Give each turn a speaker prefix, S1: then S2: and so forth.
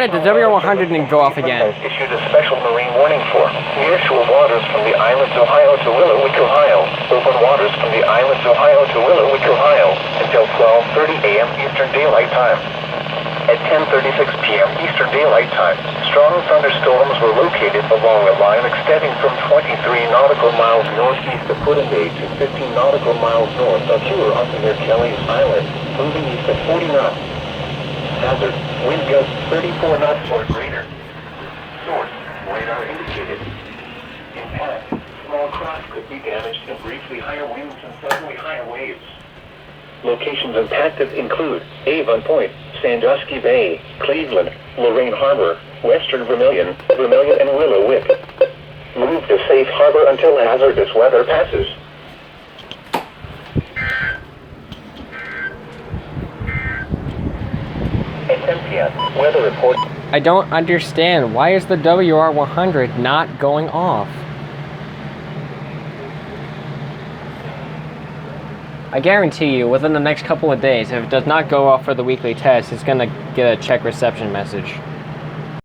S1: Darn it, the WR100 didn't go off again.
S2: Issued a special marine warning for nearshore waters from the islands Ohio to Willowick, Ohio. Open waters from the islands Ohio to Willowick, Ohio until 12:30 a.m. Eastern Daylight Time. At 10:36 p.m. Eastern Daylight Time, strong thunderstorms were located along a line extending from 23 nautical miles northeast of Pudding Bay to 15 nautical miles north of Huron near Kelly's Island, moving east at 40 knots. Hazard, wind gusts 34 knots or greater. Source, radar indicated. Impact, small craft could be damaged in briefly higher winds and suddenly higher waves. Locations impacted include Avon Point, Sandusky Bay, Cleveland, Lorraine Harbor, Western Vermilion, and Willowick. Move to safe harbor until hazardous weather passes. At 10 p.m., weather report.
S1: I don't understand. Why is the WR100 not going off? I guarantee you, within the next couple of days, if it does not go off for the weekly test, it's going to get a check reception message.